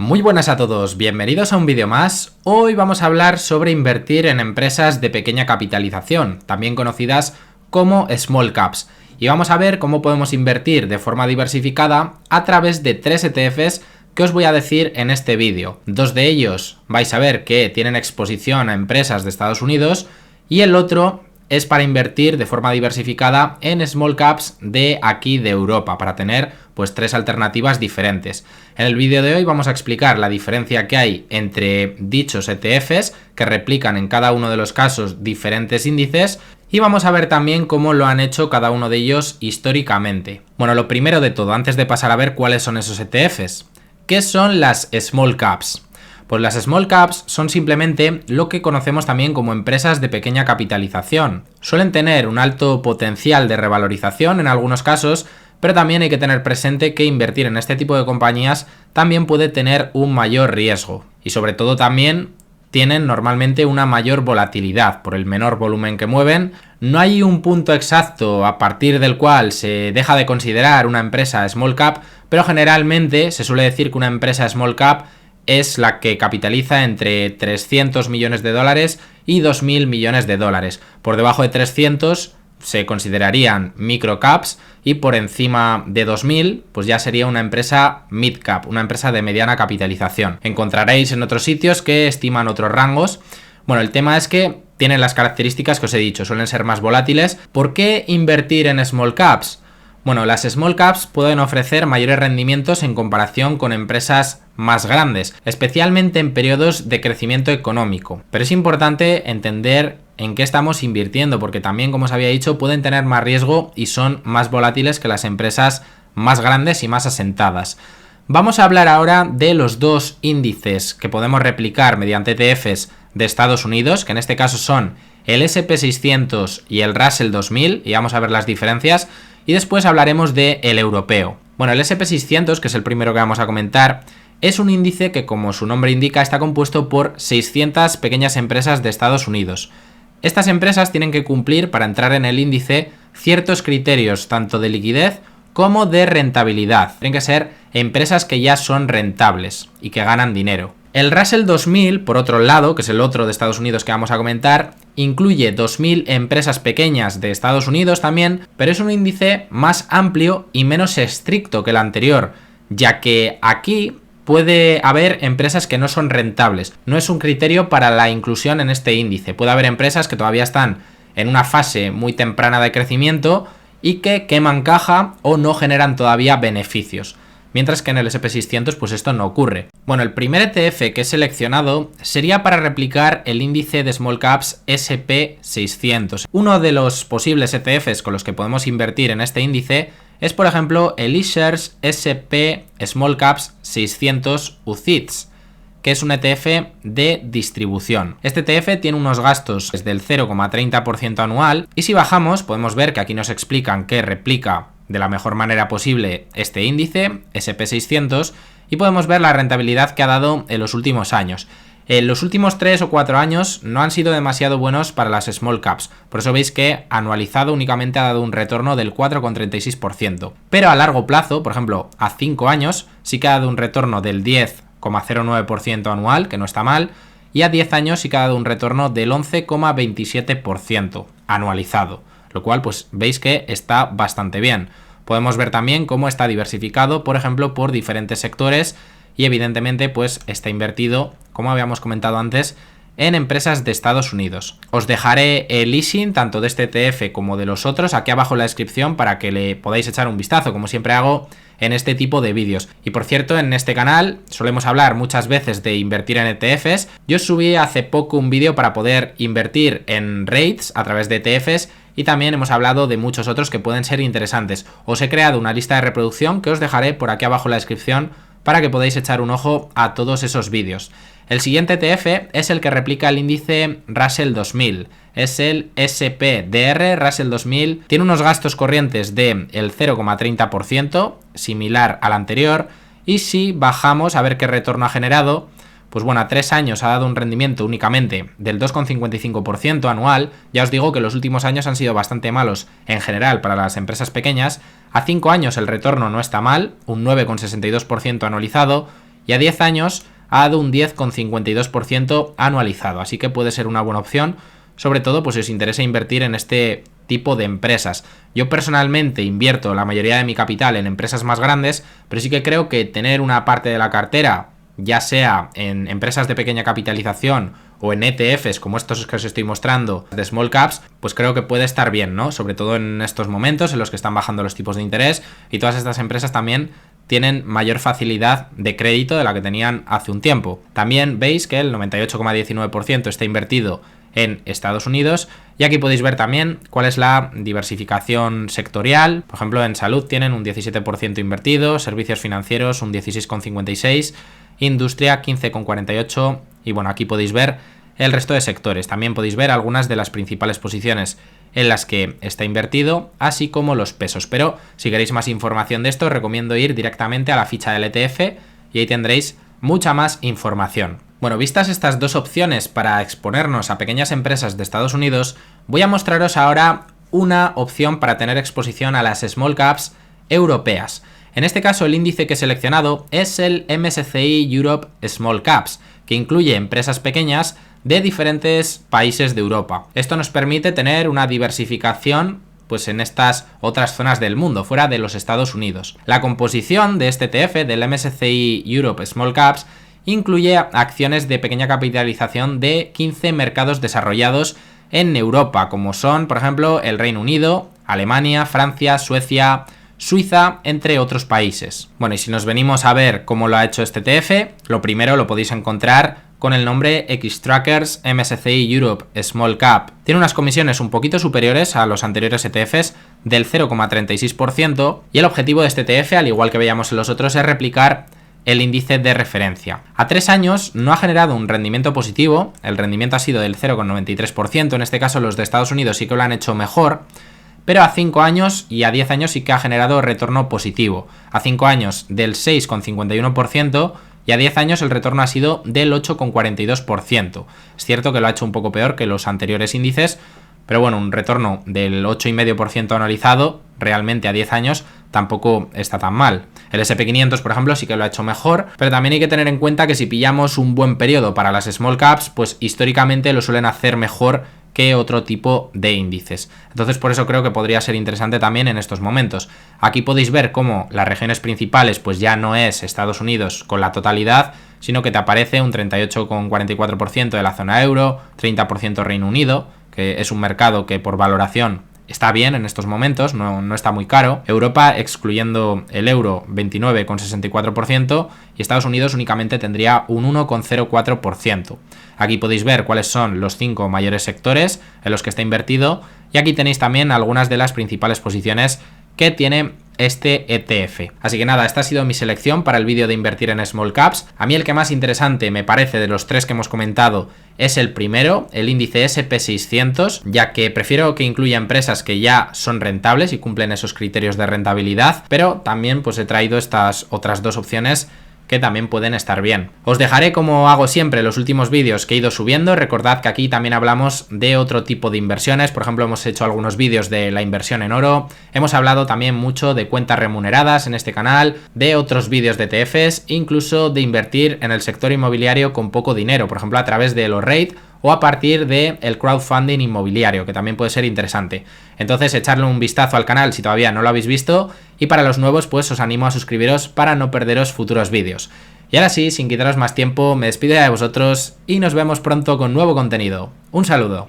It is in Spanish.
Muy buenas a todos, bienvenidos a un vídeo más. Hoy vamos a hablar sobre invertir en empresas de pequeña capitalización, también conocidas como small caps. Y vamos a ver cómo podemos invertir de forma diversificada a través de 3 ETFs que os voy a decir en este vídeo. 2 de ellos vais a ver que tienen exposición a empresas de Estados Unidos y el otro es para invertir de forma diversificada en small caps de aquí de Europa, para tener pues 3 alternativas diferentes. En el vídeo de hoy vamos a explicar la diferencia que hay entre dichos ETFs, que replican en cada uno de los casos diferentes índices, y vamos a ver también cómo lo han hecho cada uno de ellos históricamente. Bueno, lo primero de todo, antes de pasar a ver cuáles son esos ETFs, ¿qué son las small caps? Pues las small caps son simplemente lo que conocemos también como empresas de pequeña capitalización. Suelen tener un alto potencial de revalorización en algunos casos, pero también hay que tener presente que invertir en este tipo de compañías también puede tener un mayor riesgo. Y sobre todo también tienen normalmente una mayor volatilidad por el menor volumen que mueven. No hay un punto exacto a partir del cual se deja de considerar una empresa small cap, pero generalmente se suele decir que una empresa small cap es la que capitaliza entre 300 millones de dólares y 2.000 millones de dólares. Por debajo de 300 se considerarían microcaps y por encima de 2.000 pues ya sería una empresa midcap, una empresa de mediana capitalización. Encontraréis en otros sitios que estiman otros rangos. Bueno, el tema es que tienen las características que os he dicho, suelen ser más volátiles. ¿Por qué invertir en small caps? Bueno, las small caps pueden ofrecer mayores rendimientos en comparación con empresas más grandes, especialmente en periodos de crecimiento económico. Pero es importante entender en qué estamos invirtiendo, porque también, como os había dicho, pueden tener más riesgo y son más volátiles que las empresas más grandes y más asentadas. Vamos a hablar ahora de los 2 índices que podemos replicar mediante ETFs de Estados Unidos, que en este caso son el S&P 600 y el Russell 2000, y vamos a ver las diferencias. Y después hablaremos del europeo. Bueno, el S&P 600, que es el primero que vamos a comentar, es un índice que, como su nombre indica, está compuesto por 600 pequeñas empresas de Estados Unidos. Estas empresas tienen que cumplir, para entrar en el índice, ciertos criterios tanto de liquidez como de rentabilidad. Tienen que ser empresas que ya son rentables y que ganan dinero. El Russell 2000, por otro lado, que es el otro de Estados Unidos que vamos a comentar, incluye 2.000 empresas pequeñas de Estados Unidos también, pero es un índice más amplio y menos estricto que el anterior, ya que aquí puede haber empresas que no son rentables. No es un criterio para la inclusión en este índice. Puede haber empresas que todavía están en una fase muy temprana de crecimiento y que queman caja o no generan todavía beneficios. Mientras que en el S&P 600 pues esto no ocurre. Bueno, el primer ETF que he seleccionado sería para replicar el índice de small caps S&P 600. Uno de los posibles ETFs con los que podemos invertir en este índice es, por ejemplo, el iShares S&P Small Caps 600 UCITS, que es un ETF de distribución. Este ETF tiene unos gastos del 0,30% anual y si bajamos podemos ver que aquí nos explican que replica de la mejor manera posible este índice, S&P 600, y podemos ver la rentabilidad que ha dado en los últimos años. En los últimos 3 o 4 años no han sido demasiado buenos para las small caps, por eso veis que anualizado únicamente ha dado un retorno del 4,36%. Pero a largo plazo, por ejemplo, a 5 años, sí que ha dado un retorno del 10,09% anual, que no está mal, y a 10 años sí que ha dado un retorno del 11,27% anualizado. Lo cual pues veis que está bastante bien. Podemos ver también cómo está diversificado, por ejemplo, por diferentes sectores y evidentemente pues está invertido, como habíamos comentado antes, en empresas de Estados Unidos. Os dejaré el listing tanto de este ETF como de los otros aquí abajo en la descripción para que le podáis echar un vistazo, como siempre hago en este tipo de vídeos. Y por cierto, en este canal solemos hablar muchas veces de invertir en ETFs. Yo subí hace poco un vídeo para poder invertir en REITs a través de ETFs y también hemos hablado de muchos otros que pueden ser interesantes. Os he creado una lista de reproducción que os dejaré por aquí abajo en la descripción para que podáis echar un ojo a todos esos vídeos. El siguiente ETF es el que replica el índice Russell 2000. Es el SPDR Russell 2000. Tiene unos gastos corrientes del 0,30%, similar al anterior. Y si bajamos a ver qué retorno ha generado, pues bueno, a 3 años ha dado un rendimiento únicamente del 2,55% anual. Ya os digo que los últimos años han sido bastante malos en general para las empresas pequeñas. A 5 años el retorno no está mal, un 9,62% anualizado. y a 10 años ha dado un 10,52% anualizado, así que puede ser una buena opción, sobre todo pues si os interesa invertir en este tipo de empresas. Yo personalmente invierto la mayoría de mi capital en empresas más grandes, pero sí que creo que tener una parte de la cartera, ya sea en empresas de pequeña capitalización o en ETFs como estos que os estoy mostrando de small caps, pues creo que puede estar bien, ¿no? Sobre todo en estos momentos en los que están bajando los tipos de interés y todas estas empresas también tienen mayor facilidad de crédito de la que tenían hace un tiempo. También veis que el 98,19% está invertido en Estados Unidos y aquí podéis ver también cuál es la diversificación sectorial. Por ejemplo, en salud tienen un 17% invertido, servicios financieros un 16,56%, industria 15,48% y bueno, aquí podéis ver el resto de sectores. También podéis ver algunas de las principales posiciones en las que está invertido, así como los pesos. Pero si queréis más información de esto, os recomiendo ir directamente a la ficha del ETF y ahí tendréis mucha más información. Bueno, vistas estas dos opciones para exponernos a pequeñas empresas de Estados Unidos, voy a mostraros ahora una opción para tener exposición a las small caps europeas. En este caso, el índice que he seleccionado es el MSCI Europe Small Caps, que incluye empresas pequeñas de diferentes países de Europa. Esto nos permite tener una diversificación pues en estas otras zonas del mundo, fuera de los Estados Unidos. La composición de este ETF, del MSCI Europe Small Caps, incluye acciones de pequeña capitalización de 15 mercados desarrollados en Europa, como son, por ejemplo, el Reino Unido, Alemania, Francia, Suecia, Suiza, entre otros países. Bueno, y si nos venimos a ver cómo lo ha hecho este ETF, lo primero lo podéis encontrar con el nombre Xtrackers MSCI Europe Small Cap. Tiene unas comisiones un poquito superiores a los anteriores ETFs del 0,36% y el objetivo de este ETF, al igual que veíamos en los otros, es replicar el índice de referencia. A 3 años no ha generado un rendimiento positivo, el rendimiento ha sido del 0,93%, en este caso los de Estados Unidos sí que lo han hecho mejor, pero a 5 años y a 10 años sí que ha generado retorno positivo. A 5 años del 6,51% y a 10 años el retorno ha sido del 8,42%. Es cierto que lo ha hecho un poco peor que los anteriores índices, pero bueno, un retorno del 8,5% anualizado realmente a 10 años tampoco está tan mal. El SP500, por ejemplo, sí que lo ha hecho mejor, pero también hay que tener en cuenta que si pillamos un buen periodo para las small caps, pues históricamente lo suelen hacer mejor que otro tipo de índices. Entonces por eso creo que podría ser interesante también en estos momentos. Aquí podéis ver cómo las regiones principales pues ya no es Estados Unidos con la totalidad, sino que te aparece un 38,44% de la zona euro, 30% Reino Unido, que es un mercado que por valoración está bien en estos momentos, no está muy caro. Europa, excluyendo el euro, 29,64% y Estados Unidos únicamente tendría un 1,04%. Aquí podéis ver cuáles son los 5 mayores sectores en los que está invertido y aquí tenéis también algunas de las principales posiciones que tiene este ETF. Así que nada, esta ha sido mi selección para el vídeo de invertir en small caps. A mí el que más interesante me parece de los 3 que hemos comentado es el primero, el índice SP600, ya que prefiero que incluya empresas que ya son rentables y cumplen esos criterios de rentabilidad, pero también pues he traído estas otras 2 opciones que también pueden estar bien. Os dejaré, como hago siempre, los últimos vídeos que he ido subiendo. Recordad que aquí también hablamos de otro tipo de inversiones. Por ejemplo, hemos hecho algunos vídeos de la inversión en oro. Hemos hablado también mucho de cuentas remuneradas en este canal, de otros vídeos de ETFs, incluso de invertir en el sector inmobiliario con poco dinero, por ejemplo a través de los REIT o a partir del crowdfunding inmobiliario, que también puede ser interesante. Entonces echarle un vistazo al canal si todavía no lo habéis visto, y para los nuevos pues os animo a suscribiros para no perderos futuros vídeos. Y ahora sí, sin quitaros más tiempo, me despido de vosotros y nos vemos pronto con nuevo contenido. Un saludo.